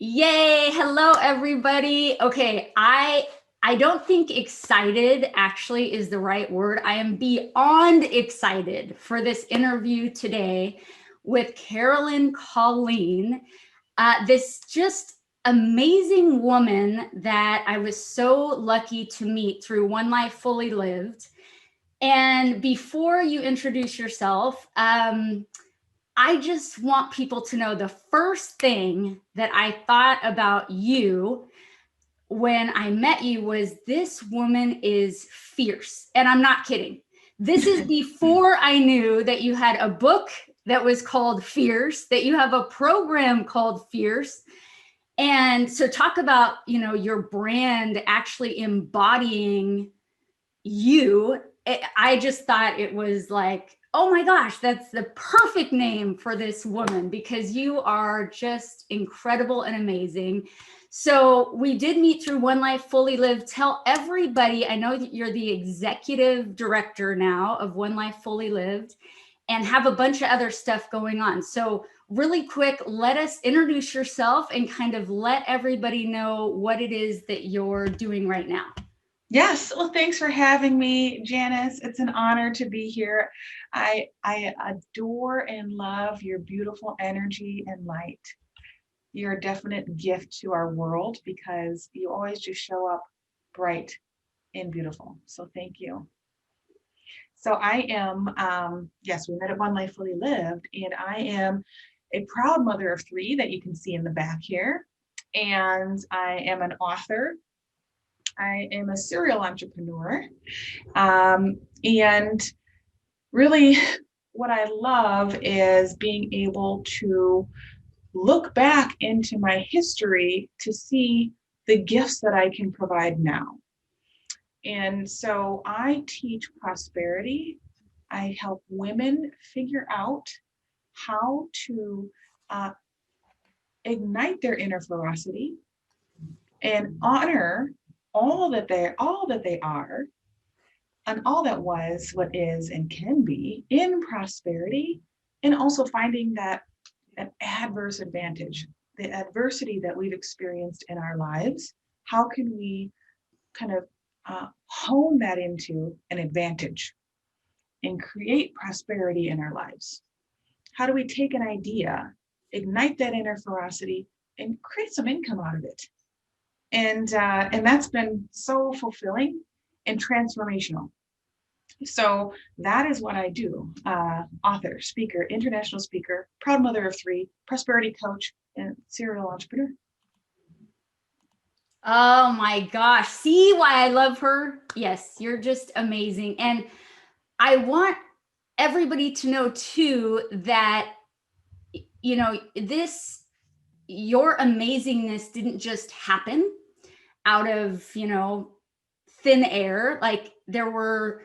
Yay. Hello, everybody. Okay. I don't think excited actually is the right word. I am beyond excited for this interview today with Carolyn Colleen, this just amazing woman that I was so lucky to meet through One Life Fully Lived. And before you introduce yourself, I just want people to know the first thing that I thought about you when I met you was this woman is fierce. And I'm not kidding. This is before I knew that you had a book that was called Fierce, that you have a program called Fierce. And so talk about, your brand actually embodying you. I just thought it was like, oh my gosh, that's the perfect name for this woman because you are just incredible and amazing. So we did meet through One Life Fully Lived. Tell everybody, I know that you're the executive director now of One Life Fully Lived and have a bunch of other stuff going on. So really quick, let us introduce yourself and kind of let everybody know what it is that you're doing right now. Yes. Well, thanks for having me, Janice. It's an honor to be here. I adore and love your beautiful energy and light. You're a definite gift to our world because you always just show up bright and beautiful. So thank you. So I am, yes, we met at One Life Fully Lived, and I am a proud mother of three that you can see in the back here. And I am an author. I am a serial entrepreneur. And really, what I love is being able to look back into my history to see the gifts that I can provide now. And so I teach prosperity. I help women figure out how to uh, ignite their inner ferocity and honor all that they are and all that was, what is, and can be in prosperity, and also finding that an adverse advantage, the adversity that we've experienced in our lives, how can we kind of hone that into an advantage and create prosperity in our lives? How do we take an idea, ignite that inner ferocity, and create some income out of it? And that's been so fulfilling and transformational. So that is what I do. Author, speaker, international speaker, proud mother of three, prosperity coach, and serial entrepreneur. Oh my gosh. See why I love her? Yes, you're just amazing. And I want everybody to know too that, your amazingness didn't just happen out of, thin air. Like there were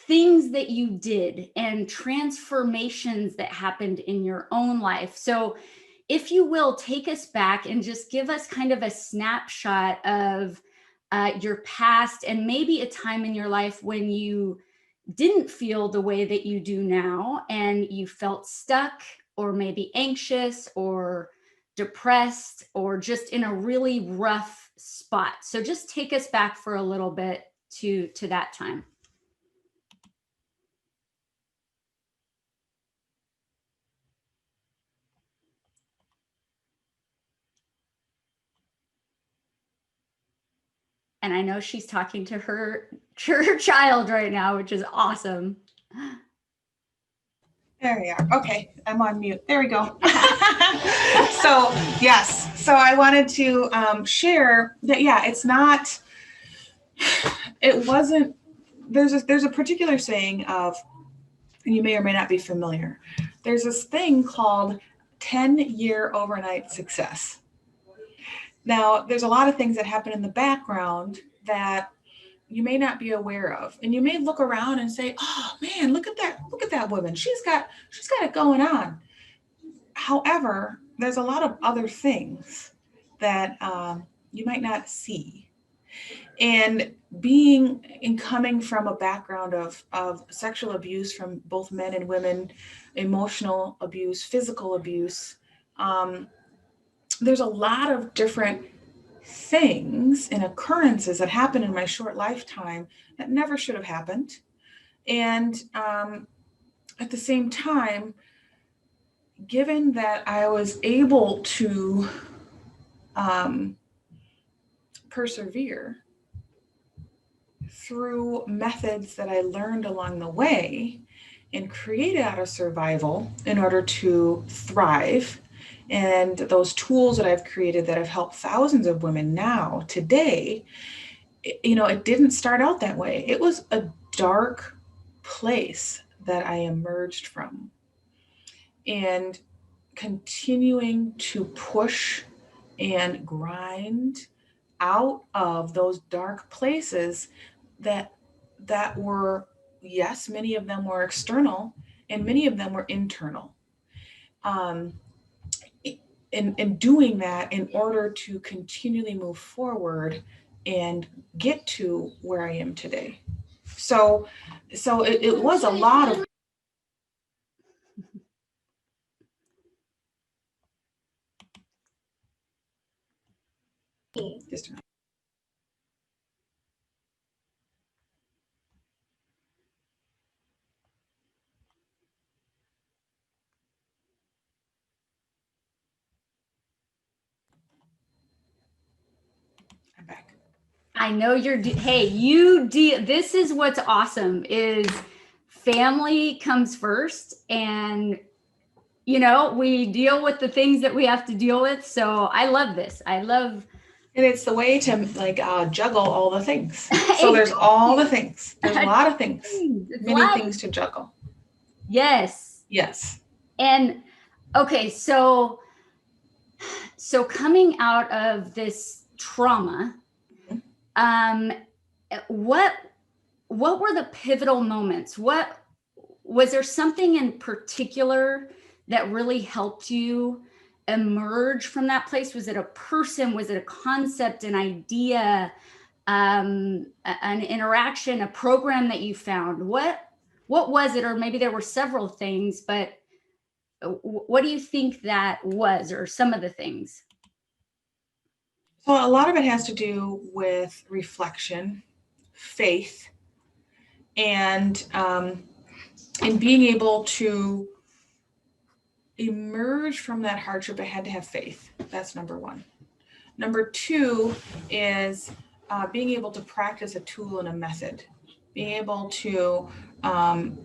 things that you did and transformations that happened in your own life. So, if you will, take us back and just give us kind of a snapshot of your past and maybe a time in your life when you didn't feel the way that you do now and you felt stuck or maybe anxious or depressed or just in a really rough spot. So just take us back for a little bit to that time. And I know she's talking to her child right now, which is awesome. There we are. Okay, I'm on mute. There we go. So yes, so I wanted to share that. Yeah, it's not. It wasn't. There's a particular saying of, and you may or may not be familiar. There's this thing called 10-year overnight success. Now, there's a lot of things that happen in the background that you may not be aware of, and you may look around and say, "Oh man, look at that woman. She's got it going on." However, there's a lot of other things that you might not see. And being and coming from a background of sexual abuse from both men and women, emotional abuse, physical abuse, there's a lot of different things and occurrences that happened in my short lifetime that never should have happened. And at the same time, given that I was able to persevere through methods that I learned along the way and created out of survival in order to thrive, and those tools that I've created that have helped thousands of women now today, it didn't start out that way. It was a dark place that I emerged from. And continuing to push and grind out of those dark places that were, yes, many of them were external and many of them were internal. And doing that in order to continually move forward and get to where I am today. So it was a lot of just I'm back. I know hey, this is what's awesome is family comes first, and we deal with the things that we have to deal with. So I love this. And it's the way to juggle all the things. So there's all the things. There's a lot of things. Many things to juggle. Yes. Yes. And okay, so coming out of this trauma, what were the pivotal moments? What was there something in particular that really helped you emerge from that place? Was it a person? Was it a concept, an idea, an interaction, a program that you found? What was it? Or maybe there were several things, but what do you think that was, or some of the things? So a lot of it has to do with reflection, faith, and being able to emerge from that hardship. I had to have faith. That's number one. Number two is being able to practice a tool and a method, being able to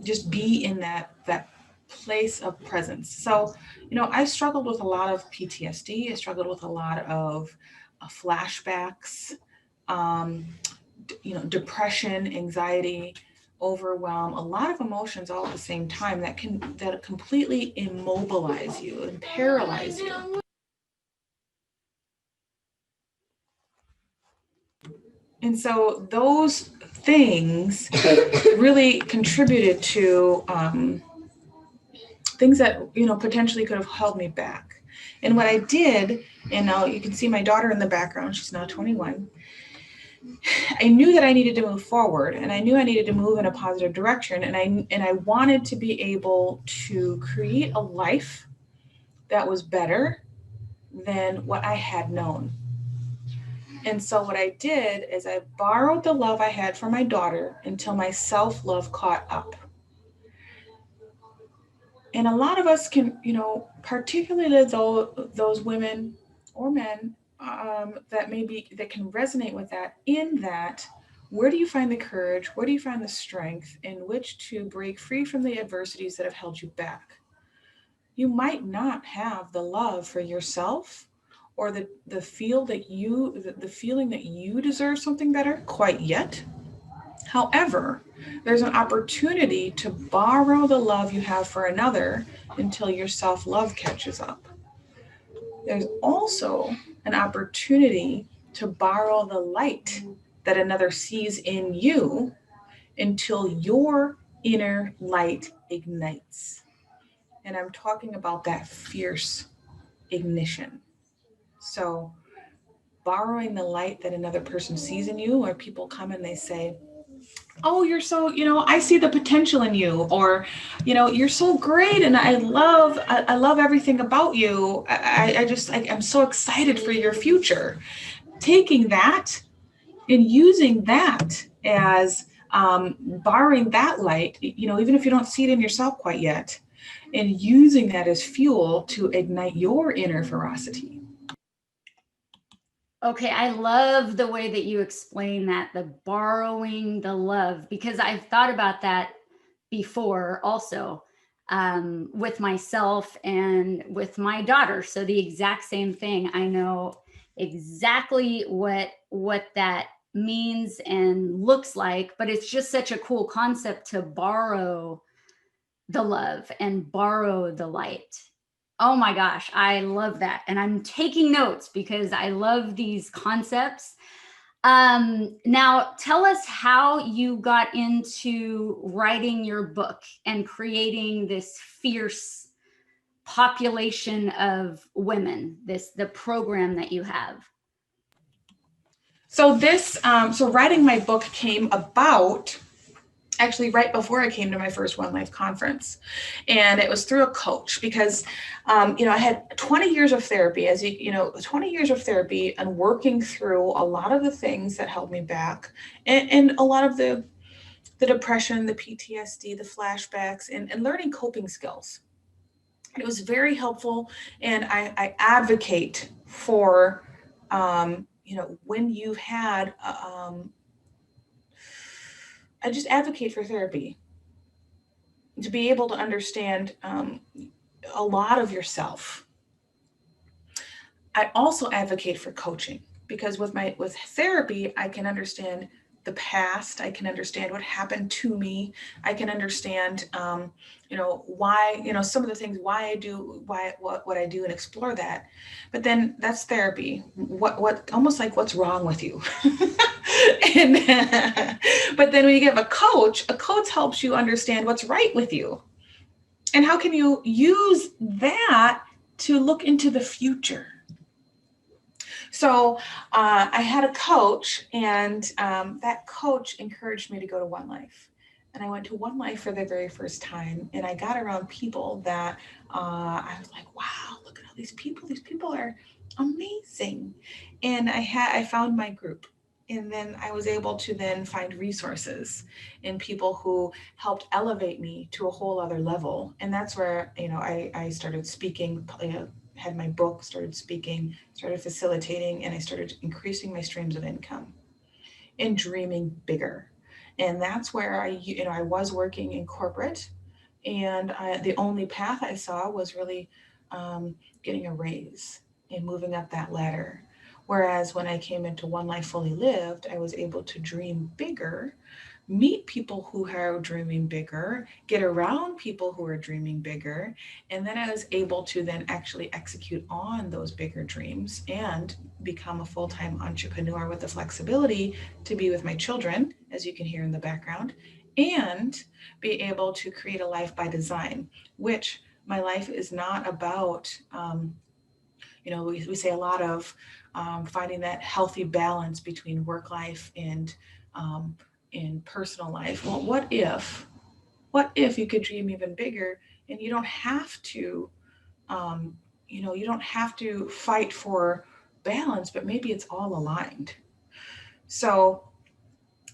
just be in that place of presence. So, I struggled with a lot of PTSD. I struggled with a lot of flashbacks, depression, anxiety, overwhelm, a lot of emotions all at the same time that completely immobilize you and paralyze you. And so those things really contributed to things that potentially could have held me back. And what I did, and now you can see my daughter in the background, she's now 21. I knew that I needed to move forward, and I knew I needed to move in a positive direction, and I wanted to be able to create a life that was better than what I had known. And so what I did is I borrowed the love I had for my daughter until my self-love caught up. And a lot of us can, particularly those women or men that can resonate with that, in that, where do you find the courage? Where do you find the strength in which to break free from the adversities that have held you back? You might not have the love for yourself or the feeling that you deserve something better quite yet. However, there's an opportunity to borrow the love you have for another until your self-love catches up. There's also an opportunity to borrow the light that another sees in you until your inner light ignites. And I'm talking about that fierce ignition. So borrowing the light that another person sees in you, or people come and they say, oh, you're so, I see the potential in you, or, you're so great. And I love everything about you. I just, I'm so excited for your future. Taking that and using that as, borrowing that light, even if you don't see it in yourself quite yet, and using that as fuel to ignite your inner ferocity. Okay, I love the way that you explain that, the borrowing the love, because I've thought about that before also, with myself and with my daughter. So the exact same thing. I know exactly what that means and looks like, but it's just such a cool concept to borrow the love and borrow the light. Oh my gosh, I love that. And I'm taking notes because I love these concepts. Now, tell us how you got into writing your book and creating this fierce population of women, the program that you have. So writing my book came about actually right before I came to my first One Life conference. And it was through a coach because, I had 20 years of therapy, 20 years of therapy and working through a lot of the things that held me back, and a lot of the depression, the PTSD, the flashbacks, and learning coping skills. It was very helpful. And I advocate for, when you've had, I just advocate for therapy to be able to understand, a lot of yourself. I also advocate for coaching because with therapy, I can understand the past. I can understand what happened to me. I can understand, why, some of the things, why I do, what I do, and explore that. But then that's therapy. What, almost like what's wrong with you. and but then when you get a coach helps you understand what's right with you. And how can you use that to look into the future? So I had a coach, and that coach encouraged me to go to One Life. And I went to One Life for the very first time, and I got around people that I was like, wow, look at all these people. These people are amazing. And I found my group. And then I was able to then find resources in people who helped elevate me to a whole other level. And that's where, I started speaking, had my book, started speaking, started facilitating, and I started increasing my streams of income and dreaming bigger. And that's where I was working in corporate, and the only path I saw was really, getting a raise and moving up that ladder. Whereas when I came into One Life Fully Lived, I was able to dream bigger, meet people who are dreaming bigger, get around people who are dreaming bigger, and then I was able to then actually execute on those bigger dreams and become a full-time entrepreneur with the flexibility to be with my children, as you can hear in the background, and be able to create a life by design, which my life is not about, we say a lot of, finding that healthy balance between work life and, in personal life. Well, what if you could dream even bigger, and you don't have to, you don't have to fight for balance, but maybe it's all aligned. So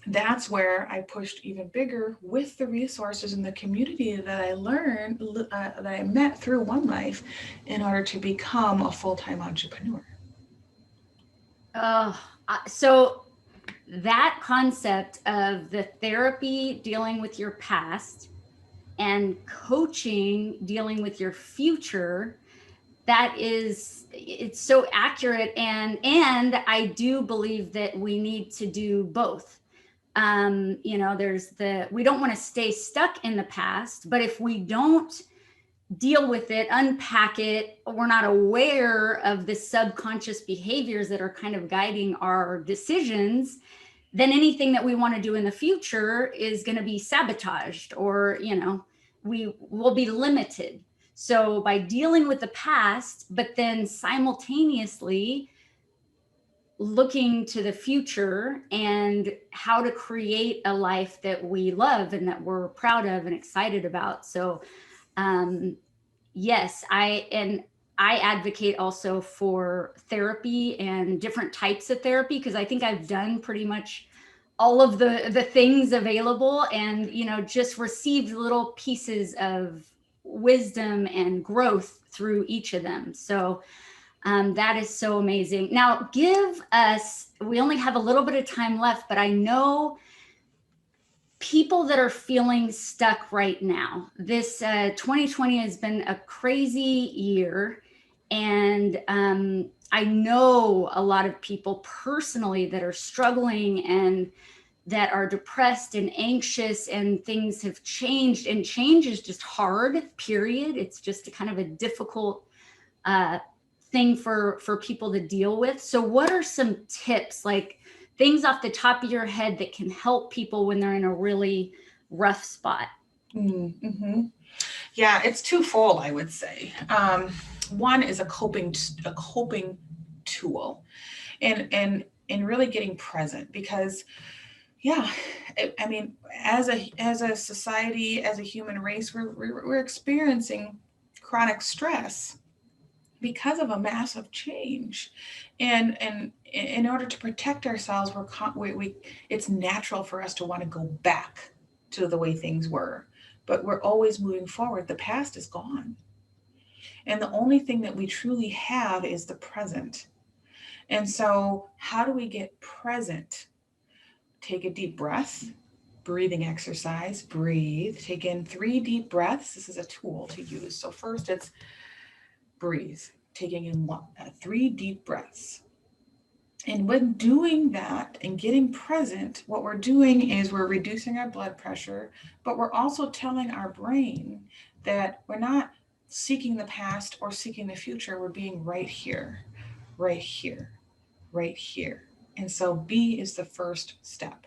that's where I pushed even bigger with the resources and the community that I learned, that I met through One Life, in order to become a full-time entrepreneur. Oh, so that concept of the therapy dealing with your past and coaching dealing with your future, it's so accurate. And I do believe that we need to do both. We don't want to stay stuck in the past, but if we don't deal with it, unpack it, we're not aware of the subconscious behaviors that are kind of guiding our decisions, then anything that we want to do in the future is going to be sabotaged, or, we will be limited. So by dealing with the past, but then simultaneously looking to the future and how to create a life that we love and that we're proud of and excited about. So, um, yes, I advocate also for therapy and different types of therapy, because I think I've done pretty much all of the things available, and just received little pieces of wisdom and growth through each of them. So that is so amazing. Now, give us, we only have a little bit of time left, but I know people that are feeling stuck right now. This 2020 has been a crazy year. And I know a lot of people personally that are struggling and that are depressed and anxious, and things have changed, and change is just hard, period. It's just a kind of a difficult uh, thing for people to deal with. So what are some tips, like things off the top of your head, that can help people when they're in a really rough spot? Mm-hmm. Yeah, it's twofold, I would say. One is a coping tool, and really getting present, because yeah, I mean, as a society, as a human race, we're experiencing chronic stress because of a massive change, and in order to protect ourselves, it's natural for us to want to go back to the way things were, but we're always moving forward. The past is gone, and the only thing that we truly have is the present. And so, how do we get present? Take a deep breath, breathing exercise. Breathe. Take in 3 deep breaths. This is a tool to use. So first, it's breathe, taking in 3 deep breaths. And when doing that and getting present, what we're doing is we're reducing our blood pressure, but we're also telling our brain that we're not seeking the past or seeking the future. We're being right here, right here, right here. And so B is the first step.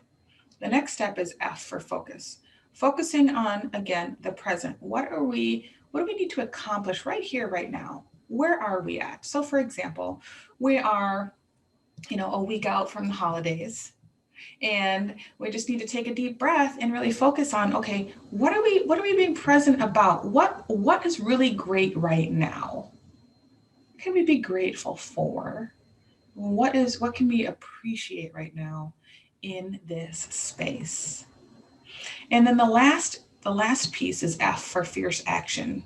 The next step is F for focus. Focusing on, again, the present. What do we need to accomplish right here, right now? Where are we at? So for example, we are, a week out from the holidays, and we just need to take a deep breath and really focus on, okay, what are we being present about? What is really great right now? What can we be grateful for? What can we appreciate right now in this space? And then the last piece is F for fierce action.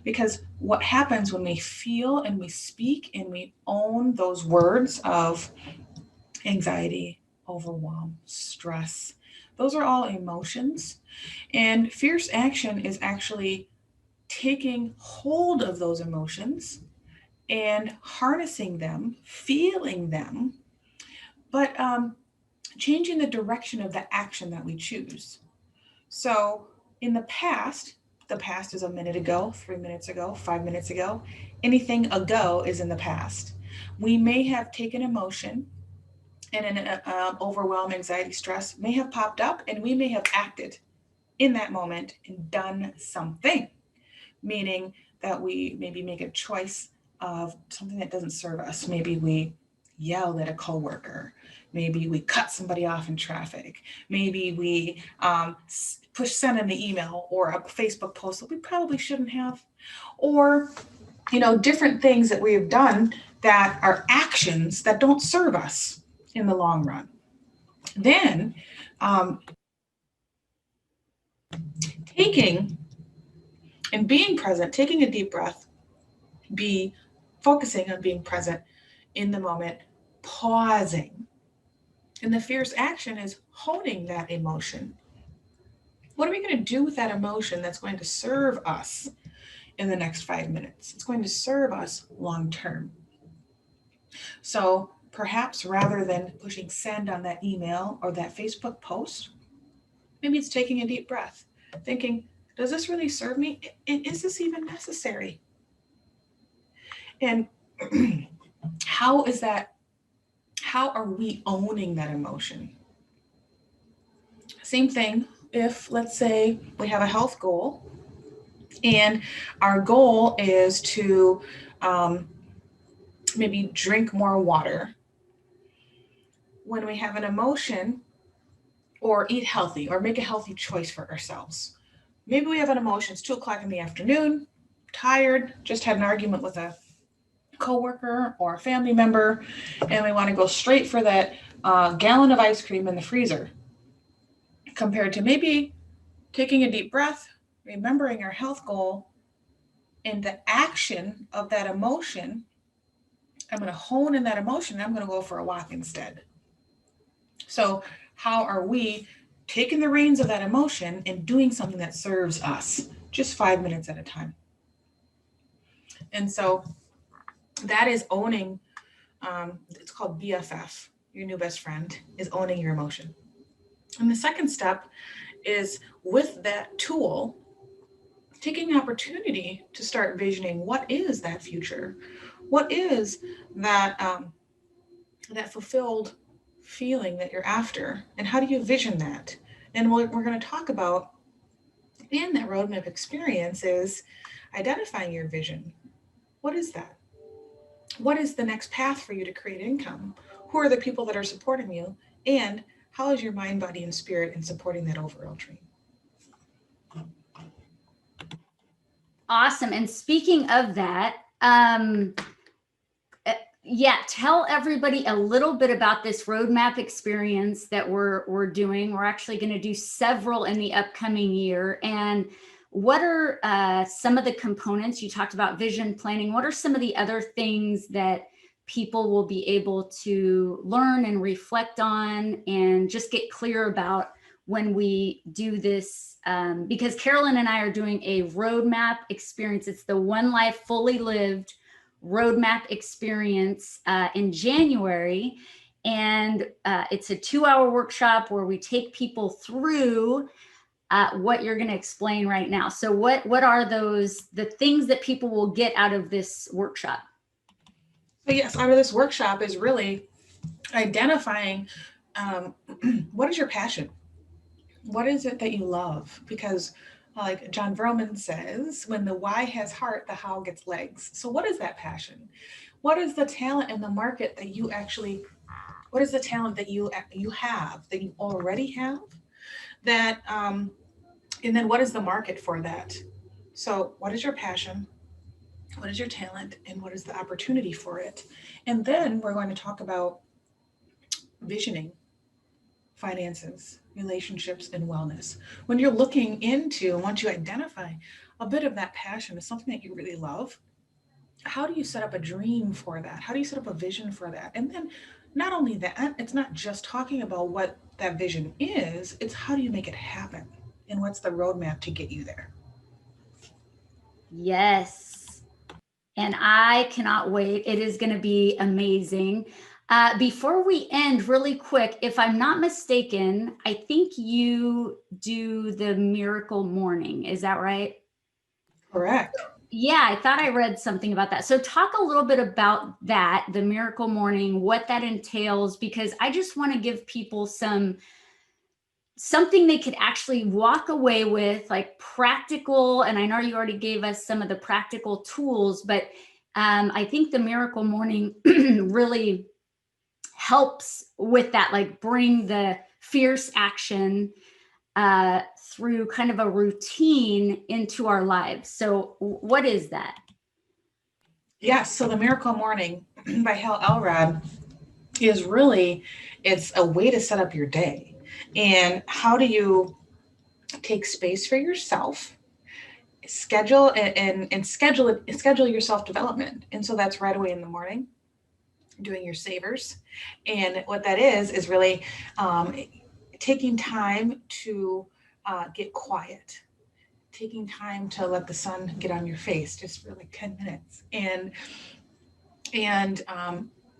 Because what happens when we feel and we speak and we own those words of anxiety, overwhelm, stress, those are all emotions. And fierce action is actually taking hold of those emotions and harnessing them, feeling them, but changing the direction of the action that we choose. So in the past is a minute ago, 3 minutes ago, 5 minutes ago. Anything ago is in the past. We may have taken emotion, and an overwhelm, anxiety, stress may have popped up, and we may have acted in that moment and done something, meaning that we maybe make a choice of something that doesn't serve us. Maybe we yelled at a coworker. Maybe we cut somebody off in traffic. Maybe we push send an email or a Facebook post that we probably shouldn't have, or different things that we have done that are actions that don't serve us in the long run. Then taking and being present, taking a deep breath, be focusing on being present in the moment, pausing. And the fierce action is honing that emotion. What are we going to do with that emotion that's going to serve us in the next 5 minutes? It's going to serve us long term. So perhaps rather than pushing send on that email or that Facebook post, maybe it's taking a deep breath, thinking, does this really serve me? Is this even necessary? And how is that? How are we owning that emotion? Same thing if, let's say, we have a health goal, and our goal is to maybe drink more water. when we have an emotion, or eat healthy or make a healthy choice for ourselves. Maybe we have an emotion, it's 2 o'clock in the afternoon, tired, just had an argument with a coworker or a family member, and we want to go straight for that gallon of ice cream in the freezer, compared to maybe taking a deep breath, remembering our health goal, and the action of that emotion. I'm going to hone in that emotion, and I'm going to go for a walk instead. So, how are we taking the reins of that emotion and doing something that serves us just 5 minutes at a time? And so that is owning, it's called BFF, your new best friend, is owning your emotion. And the second step is, with that tool, taking opportunity to start visioning what is that future? What is that, that fulfilled feeling that you're after? And how do you vision that? And what we're going to talk about in that roadmap experience is identifying your vision. What is that? What is the next path for you to create income? Who are the people that are supporting you? And how is your mind, body, and spirit in supporting that overall dream? Awesome. And speaking of that, yeah, tell everybody a little bit about this roadmap experience that we're doing. We're actually going to do several in the upcoming year. And what are some of the components? You talked about vision planning. What are some of the other things that people will be able to learn and reflect on and just get clear about when we do this? Because Carolyn and I are doing a roadmap experience. It's the One Life Fully Lived roadmap experience in January. And it's a 2-hour workshop where we take people through what you're going to explain right now. So what are the things that people will get out of this workshop? So yes, out of this workshop is really identifying what is your passion? What is it that you love? Because like John Vroman says, when the why has heart, the how gets legs. So what is that passion? What is the talent in the market that you actually, what is the talent that you have, that you already have? That, and then what is the market for that? So what is your passion? What is your talent? And what is the opportunity for it? And then we're going to talk about visioning, finances, relationships, and wellness. When you're looking into, once you identify a bit of that passion as something that you really love, how do you set up a dream for that? How do you set up a vision for that? And then not only that, it's not just talking about what that vision is, it's how do you make it happen? And what's the roadmap to get you there? Yes. And I cannot wait. It is going to be amazing. Before we end, really quick, if I'm not mistaken, I think you do the miracle morning. Is that right? Correct. Yeah, I thought I read something about that. So talk a little bit about that, the miracle morning, what that entails, because I just want to give people something they could actually walk away with, like practical. And I know you already gave us some of the practical tools, but I think the miracle morning really helps with that, like bring the fierce action through kind of a routine into our lives. So what is that? Yes, so the Miracle Morning by Hal Elrod is really, it's a way to set up your day. And how do you take space for yourself, schedule and schedule it, schedule your self-development. And so that's right away in the morning, doing your savers. And what that is really taking time to get quiet, taking time to let the sun get on your face just for like 10 minutes, and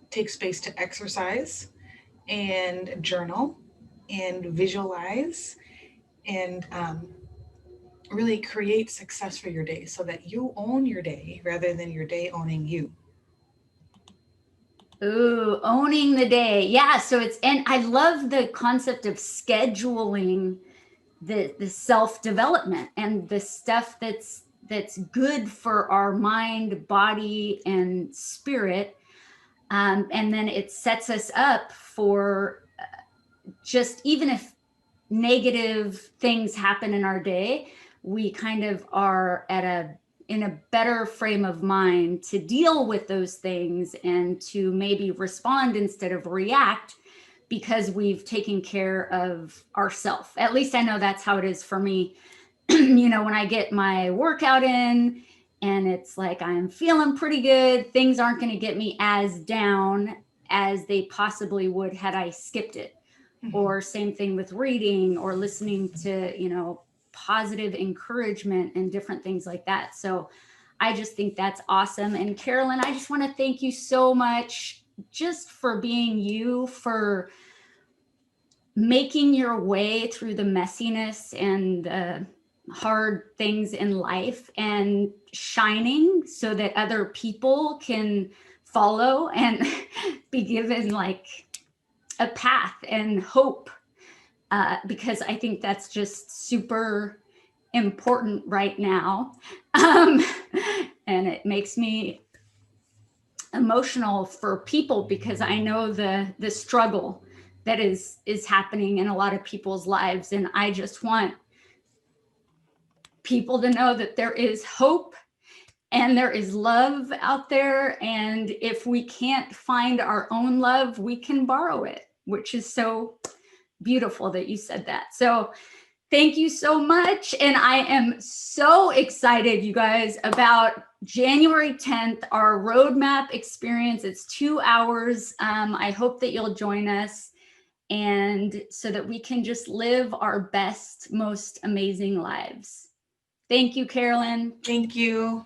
take space to exercise and journal and visualize and really create success for your day so that you own your day rather than your day owning you. Ooh, owning the day. Yeah. So and I love the concept of scheduling the self-development and the stuff that's good for our mind, body, and spirit. And then it sets us up for just, even if negative things happen in our day, we kind of are in a better frame of mind to deal with those things and to maybe respond instead of react, because we've taken care of ourselves. At least I know that's how it is for me. When I get my workout in and it's like I'm feeling pretty good, things aren't going to get me as down as they possibly would had I skipped it. Or same thing with reading or listening to, positive encouragement and different things like that. So I just think that's awesome. And Carolyn, I just want to thank you so much just for being you, for making your way through the messiness and the hard things in life and shining so that other people can follow and be given like a path and hope, because I think that's just super important right now. And it makes me emotional for people because I know the struggle that is happening in a lot of people's lives. And I just want people to know that there is hope and there is love out there. And if we can't find our own love, we can borrow it, which is so beautiful that you said that. So thank you so much. And I am so excited, you guys, about January 10th, our roadmap experience. It's 2 hours. I hope that you'll join us, and so that we can just live our best, most amazing lives. Thank you, Carolyn. Thank you.